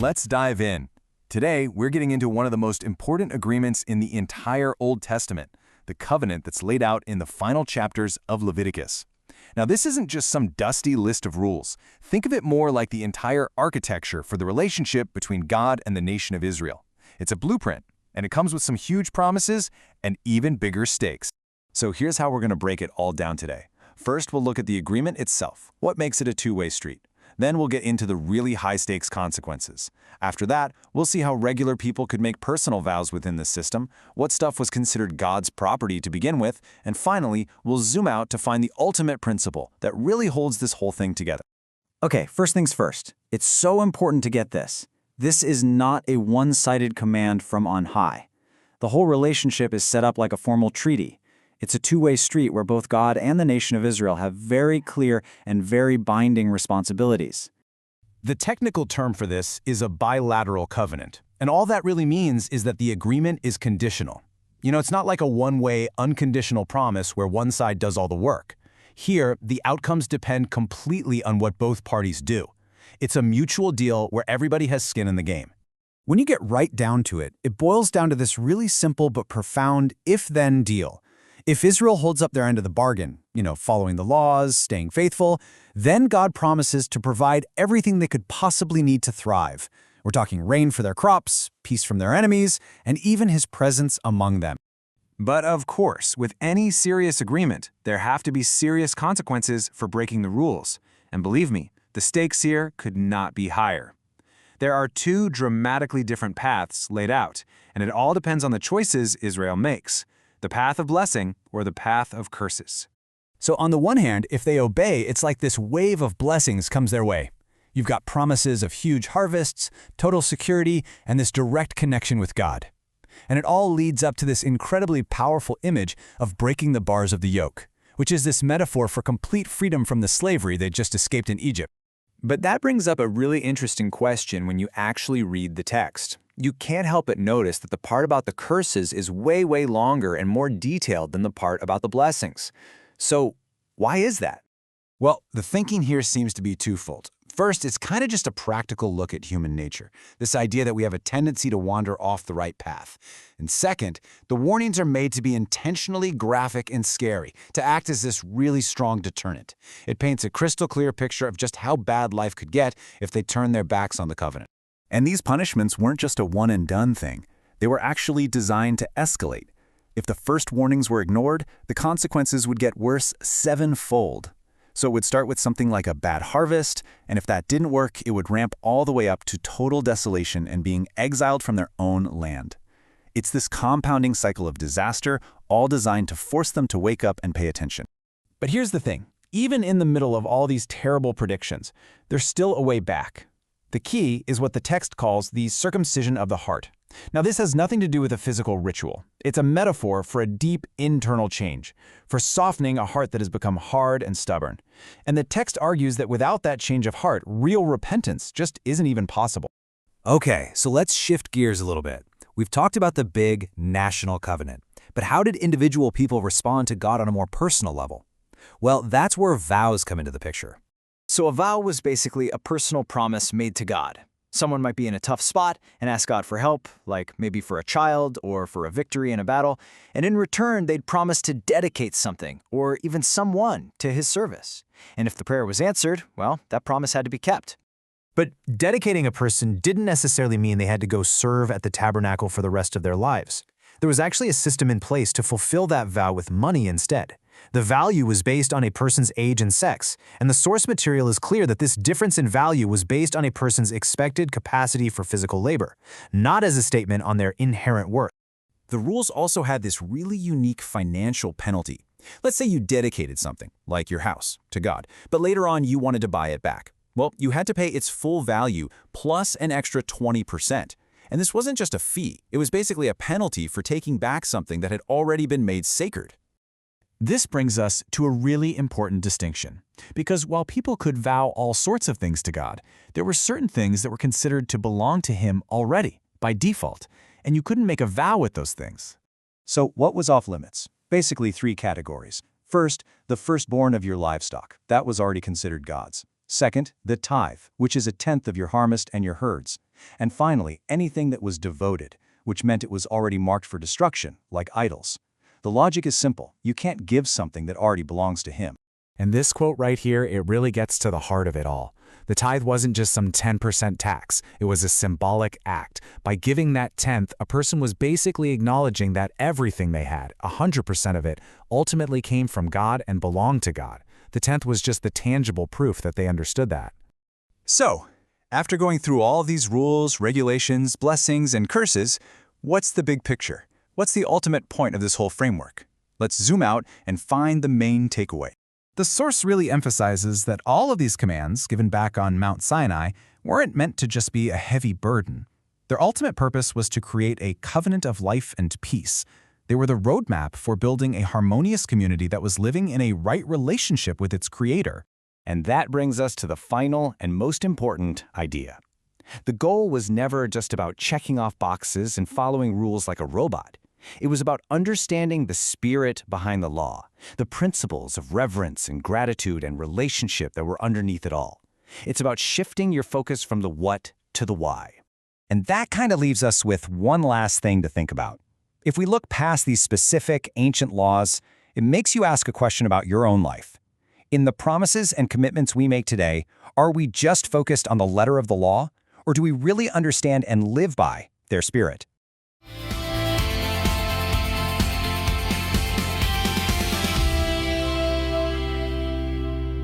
let's dive in. Today, we're getting into one of the most important agreements in the entire Old Testament, the covenant that's laid out in the final chapters of Leviticus. Now, this isn't just some dusty list of rules. Think of it more like the entire architecture for the relationship between God and the nation of Israel. It's a blueprint, and it comes with some huge promises and even bigger stakes. So here's how we're going to break it all down today. First, we'll look at the agreement itself. What makes it a two-way street? Then we'll get into the really high-stakes consequences. After that, we'll see how regular people could make personal vows within this system, what stuff was considered God's property to begin with, and finally, we'll zoom out to find the ultimate principle that really holds this whole thing together. Okay, first things first. It's so important to get this. This is not a one-sided command from on high. The whole relationship is set up like a formal treaty. It's a two-way street where both God and the nation of Israel have very clear and very binding responsibilities. The technical term for this is a bilateral covenant, and all that really means is that the agreement is conditional. It's not like a one-way, unconditional promise where one side does all the work. Here, the outcomes depend completely on what both parties do. It's a mutual deal where everybody has skin in the game. When you get right down to it, it boils down to this really simple but profound if-then deal. If Israel holds up their end of the bargain, following the laws, staying faithful, then God promises to provide everything they could possibly need to thrive. We're talking rain for their crops, peace from their enemies, and even His presence among them. But of course, with any serious agreement, there have to be serious consequences for breaking the rules. And believe me, the stakes here could not be higher. There are two dramatically different paths laid out, and it all depends on the choices Israel makes. The path of blessing or the path of curses. So on the one hand, if they obey, it's like this wave of blessings comes their way. You've got promises of huge harvests, total security, and this direct connection with God. And it all leads up to this incredibly powerful image of breaking the bars of the yoke, which is this metaphor for complete freedom from the slavery they just escaped in Egypt. But that brings up a really interesting question when you actually read the text. You can't help but notice that the part about the curses is way, way longer and more detailed than the part about the blessings. So why is that? Well, the thinking here seems to be twofold. First, it's kind of just a practical look at human nature, this idea that we have a tendency to wander off the right path. And second, the warnings are made to be intentionally graphic and scary, to act as this really strong deterrent. It paints a crystal clear picture of just how bad life could get if they turn their backs on the covenant. And these punishments weren't just a one-and-done thing. They were actually designed to escalate. If the first warnings were ignored, the consequences would get worse sevenfold. So it would start with something like a bad harvest, and if that didn't work, it would ramp all the way up to total desolation and being exiled from their own land. It's this compounding cycle of disaster, all designed to force them to wake up and pay attention. But here's the thing. Even in the middle of all these terrible predictions, there's still a way back. The key is what the text calls the circumcision of the heart. Now, this has nothing to do with a physical ritual. It's a metaphor for a deep internal change, for softening a heart that has become hard and stubborn. And the text argues that without that change of heart, real repentance just isn't even possible. Okay, so let's shift gears a little bit. We've talked about the big national covenant, but how did individual people respond to God on a more personal level? Well, that's where vows come into the picture. So a vow was basically a personal promise made to God. Someone might be in a tough spot and ask God for help, like maybe for a child or for a victory in a battle, and in return they'd promise to dedicate something or even someone to His service. And if the prayer was answered, well, that promise had to be kept. But dedicating a person didn't necessarily mean they had to go serve at the tabernacle for the rest of their lives. There was actually a system in place to fulfill that vow with money instead. The value was based on a person's age and sex, and the source material is clear that this difference in value was based on a person's expected capacity for physical labor, not as a statement on their inherent worth. The rules also had this really unique financial penalty. Let's say you dedicated something, like your house, to God, but later on you wanted to buy it back. Well, you had to pay its full value plus an extra 20%. And this wasn't just a fee, it was basically a penalty for taking back something that had already been made sacred. This brings us to a really important distinction, because while people could vow all sorts of things to God, there were certain things that were considered to belong to Him already, by default, and you couldn't make a vow with those things. So what was off limits? Basically 3 categories. First, the firstborn of your livestock. That was already considered God's. Second, the tithe, which is a tenth of your harvest and your herds. And finally, anything that was devoted, which meant it was already marked for destruction, like idols. The logic is simple. You can't give something that already belongs to him. And this quote right here, it really gets to the heart of it all. The tithe wasn't just some 10% tax. It was a symbolic act. By giving that tenth, a person was basically acknowledging that everything they had, 100% of it, ultimately came from God and belonged to God. The tenth was just the tangible proof that they understood that. So, after going through all these rules, regulations, blessings, and curses, what's the big picture? What's the ultimate point of this whole framework? Let's zoom out and find the main takeaway. The source really emphasizes that all of these commands, given back on Mount Sinai, weren't meant to just be a heavy burden. Their ultimate purpose was to create a covenant of life and peace. They were the roadmap for building a harmonious community that was living in a right relationship with its creator. And that brings us to the final and most important idea. The goal was never just about checking off boxes and following rules like a robot. It was about understanding the spirit behind the law, the principles of reverence and gratitude and relationship that were underneath it all. It's about shifting your focus from the what to the why. And that kind of leaves us with one last thing to think about. If we look past these specific ancient laws, it makes you ask a question about your own life. In the promises and commitments we make today, are we just focused on the letter of the law, or do we really understand and live by their spirit?